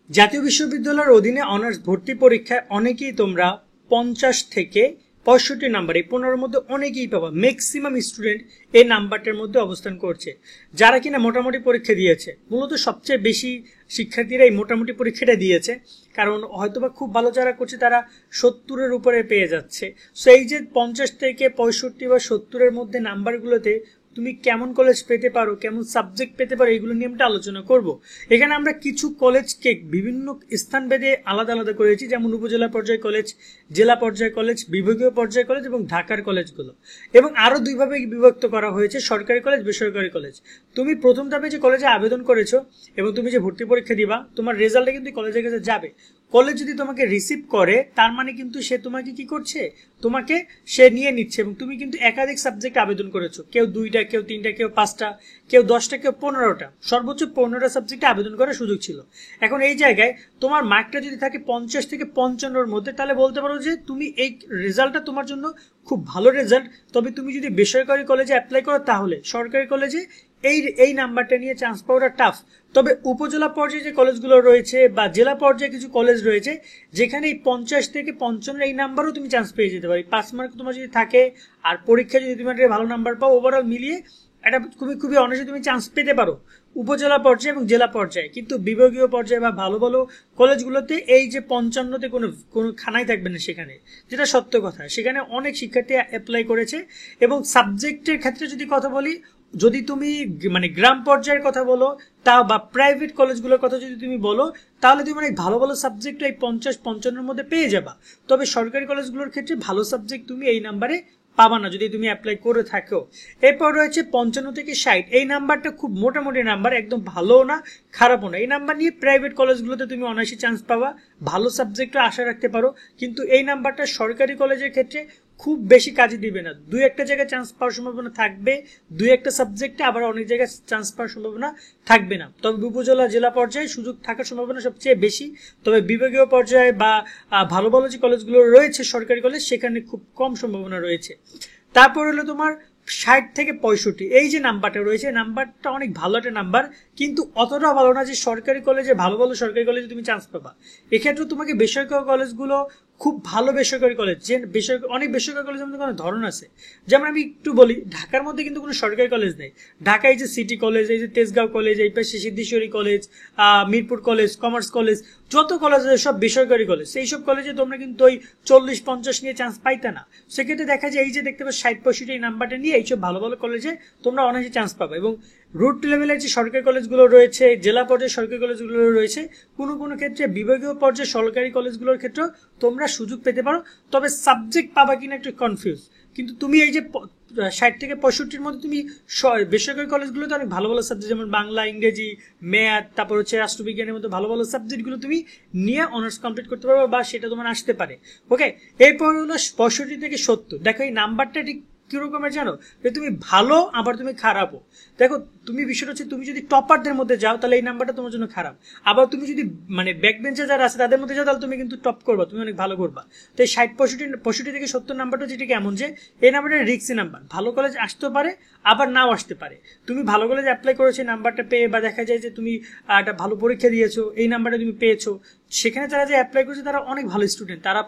জাতীয় বিশ্ববিদ্যালয়ের অধীনে অনার্স ভর্তি পরীক্ষায় অনেকেই তোমরা 50 থেকে 65 নাম্বার, এই 15-এর মধ্যে অনেকেই পাবা। ম্যাক্সিমাম স্টুডেন্ট এই নাম্বারটার মধ্যে অবস্থান করছে। যারা কিনা মোটামুটি পরীক্ষা দিয়েছে, মূলত সবচেয়ে বেশি শিক্ষার্থীরা এই মোটামুটি পরীক্ষাটা দিয়েছে, কারণ হয়তোবা খুব ভালো যারা করছে তারা 70-এর উপরে পেয়ে যাচ্ছে। সো এই যে 50 থেকে 65 বা 70-এর মধ্যে নাম্বারগুলোতে তুমি কেমন কলেজ পেতে পারো, কেমন সাবজেক্ট পেতে পারো, এগুলো নিয়ে আমরা আলোচনা করব। এখানে আমরা কিছু কলেজকে বিভিন্ন স্থানভেদে আলাদা আলাদা করেছি, যেমন উপজেলা পর্যায়ে কলেজ, জেলা পর্যায়ে কলেজ, বিভাগীয় পর্যায়ে কলেজ এবং ঢাকার কলেজগুলো, এবং আরো দুইভাবে বিভক্ত করা হয়েছে, সরকারি কলেজ, বেসরকারি কলেজ। তুমি প্রথম ধাপে যে কলেজে আবেদন করেছো এবং তুমি যে ভর্তি পরীক্ষা দিবা, তোমার রেজাল্টে কিন্তু কলেজের কাছে যাবে। কলেজ যদি তোমাকে রিসিভ করে, তার মানে কিন্তু সে তোমাকে কি করছে, তোমাকে সে নিয়ে নিচ্ছে, এবং তুমি কিন্তু একাধিক সাবজেক্ট আবেদন করেছো। কেউ 2টা, কেউ 3টা, কেউ 5টা, কেউ 10টা, কেউ 15টা, সর্বোচ্চ 15টা সাবজেক্টে আবেদন করার সুযোগ ছিল। এখন এই জায়গায় তোমার মার্কটা যদি থাকে 50 থেকে 55-এর মধ্যে, তাহলে বলতে পারো যে তুমি এই রেজাল্টটা তোমার জন্য খুব ভালো রেজাল্ট। তবে তুমি যদি বেসরকারি কলেজে অ্যাপ্লাই করো, তাহলে সরকারি কলেজে এই নাম্বারটা নিয়ে চান্স পাওয়াটা টাফ। তবে উপজেলা পর্যায়ে যে কলেজগুলো রয়েছে বা জেলা পর্যায়ে কিছু কলেজ রয়েছে, যেখানে এই 50 থেকে 55 এই নাম্বারও তুমি চান্স পেয়ে যেতে পারি। 5 মার্ক তোমার যদি থাকে আর পরীক্ষা যদি তুমি একটা ভালো নাম্বার পাও, ওভারঅল মিলিয়ে এটা খুবই অনায়াসে তুমি চান্স পেতে পারো উপজেলা পর্যায়ে এবং জেলা পর্যায়ে। কিন্তু বিভাগীয় পর্যায়ে বা ভালো ভালো কলেজগুলোতে এই যে 55-তে কোনো খানাই থাকবে না সেখানে, যেটা সত্য কথা। সেখানে অনেক শিক্ষার্থী অ্যাপ্লাই করেছে। এবং সাবজেক্টের ক্ষেত্রে যদি কথা বলি, যদি তুমি মানে গ্রাম পর্যায়ের কথা বলো তা বা প্রাইভেট কলেজগুলোর কথা যদি তুমি বলো, তাহলে তুমি অনেক ভালো ভালো সাবজেক্ট এই 50-55-এর মধ্যে পেয়ে যাবা। তবে সরকারি কলেজগুলোর ক্ষেত্রে ভালো সাবজেক্ট তুমি এই নাম্বারে পাবা না যদি তুমি অ্যাপ্লাই করে থাকো। এরপর রয়েছে 55 থেকে 60। এই নাম্বারটা খুব মোটামুটি নাম্বার, একদম ভালোও না খারাপও না। এই নাম্বার নিয়ে প্রাইভেট কলেজগুলোতে তুমি অনায়াসে চান্স পাবা, ভালো সাবজেক্টও আশা রাখতে পারো। কিন্তু এই নাম্বারটা সরকারি কলেজের ক্ষেত্রে খুব বেশি কাজে দিবে না। 2-1টা জায়গায় চান্স পাওয়ার সম্ভাবনা থাকবে, 2-1টা সাবজেক্টে, আবার অনেক জায়গায় চান্স পাওয়ার সম্ভাবনা থাকবে না। তবে উপজেলা জেলা পর্যায়ে সুযোগ থাকার সম্ভাবনা সবচেয়ে বেশি। তবে বিভাগীয় পর্যায়ে বা ভালো ভালো যে কলেজগুলো রয়েছে সরকারি কলেজ, সেখানে খুব কম সম্ভাবনা রয়েছে। তারপর হলো তোমার 60 থেকে 65। এই যে নাম্বারটা রয়েছে, নাম্বারটা অনেক ভালো একটা নাম্বার, কিন্তু অতটা ভালো না যে সরকারি কলেজে ভালো ভালো সরকারি কলেজে তুমি চান্স পাবা। এক্ষেত্রে তোমাকে বেসরকারি কলেজগুলো, খুব ভালো বেসরকারি কলেজ, যে অনেক বেসরকারি কলেজের মধ্যে কোনো ধরন আছে। যেমন আমি একটু বলি, ঢাকার মধ্যে কিন্তু কোনো সরকারি কলেজ নেই। ঢাকায় যে সিটি কলেজ, এই যে তেজগাঁও কলেজ, এই পাশে Siddheswari college, Mirpur college, commerce college, যত কলেজ আছে সব বেসরকারি কলেজ। সেই সব কলেজে তোমরা কিন্তু ওই 40-50 নিয়ে চান্স পাইতে না। সেক্ষেত্রে দেখা যায় এই যে দেখতে পাচ্ছ 60-65 এই নাম্বারটা নিয়ে এইসব ভালো ভালো কলেজে তোমরা অনেকে চান্স পাবে। এবং রুট লেভেলের যে সরকারি কলেজগুলো রয়েছে, জেলা পর্যায়ে সরকারি কলেজগুলো রয়েছে, কোনো কোনো ক্ষেত্রে বিভাগীয় পর্যায়ে সরকারি কলেজগুলোর ক্ষেত্রে তোমরা সুযোগ পেতে পারো। তবে সাবজেক্ট পাবা কিনা একটু কনফিউজ। কিন্তু তুমি এই যে 60 থেকে 65-এর মধ্যে তুমি বেসরকারি কলেজগুলোতে অনেক ভালো ভালো সাবজেক্ট, যেমন বাংলা, ইংরেজি, ম্যাথ, তারপর হচ্ছে রাষ্ট্রবিজ্ঞানের মতো ভালো ভালো সাবজেক্টগুলো তুমি নিয়ে অনার্স কমপ্লিট করতে পারো, বা সেটা তোমার আসতে পারে। ওকে, এরপর হলো 65 থেকে 70। দেখো এই নাম্বারটা ঠিক কিরকমের জানো, যে তুমি ভালো আবার তুমি খারাপও। দেখো তুমি বিষয়টা হচ্ছে, তুমি যদি টপারদের মধ্যে যাও তাহলে এই নাম্বারটা তোমার জন্য খারাপ। আবার তুমি যদি মানে ব্যাক বেঞ্চে যারা আছে তাদের মধ্যে যাও, তাহলে তুমি কিন্তু টপ করবা, তুমি অনেক ভালো করবা। তো এই 65 থেকে 70 নাম্বারটা যেটা কেমন, যে এই নাম্বারটা রিস্কি নাম্বার, ভালো কলেজ আসতে পারে আবার নাও আসতে পারে। তুমি ভালো কলেজ অ্যাপ্লাই করেছো নাম্বারটা পেয়ে, বা দেখা যায় যে তুমি একটা ভালো পরীক্ষা দিয়েছো, এই নাম্বারটা তুমি পেয়েছো, সেখানে যারা যে অ্যাপ্লাই করেছে তারা অনেক ভালো স্টুডেন্ট, তারা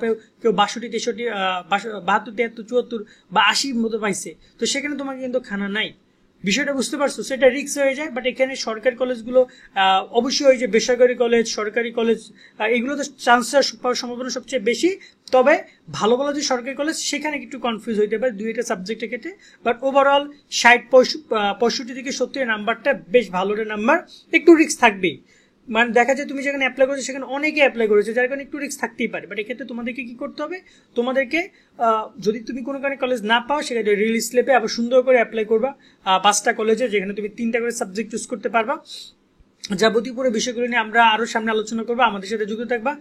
কেউ 62, 63, 72, 73, 74 বা 80 মতো পাইছে। তো সেখানে তোমাকে কিন্তু খানা নাই। বিষয়টা বুঝতে পারছো? সেটা রিস্ক হয়ে যায়। বাট এখানে সরকারি কলেজগুলো অবশ্যই ওই যে বেসরকারি কলেজ, সরকারি কলেজ, এগুলোতে চান্স পাওয়ার সম্ভাবনা সবচেয়ে বেশি। তবে ভালো ভালো যে সরকারি কলেজ, সেখানে একটু কনফিউজ হইতে পারে 2-1টা সাবজেক্টের ক্ষেত্রে। বাট ওভারঅল 60-65 থেকে 70 নাম্বারটা বেশ ভালো একটা নাম্বার। একটু রিস্ক থাকবেই, মানে দেখা যায় তুমি যেখানে অ্যাপ্লাই করেছো সেখানে অনেকে অ্যাপ্লাই করেছে, যার কারণে একটু রিস্ক থাকতেই পারে। বাট এক্ষেত্রে তোমাদেরকে কি করতে হবে, তোমাদেরকে যদি তুমি কোনো কারণে কলেজ না পাও, সেক্ষেত্রে রিলিজ স্লিপে আবার সুন্দর করে অ্যাপ্লাই করবা 5টা কলেজে, যেখানে তুমি 3টা করে সাবজেক্ট চুজ করতে পারবা। যাবতীয় পুরো বিষয়গুলো নিয়ে আমরা আরো সামনে আলোচনা করবো। আমাদের সাথে যুক্ত থাকবা।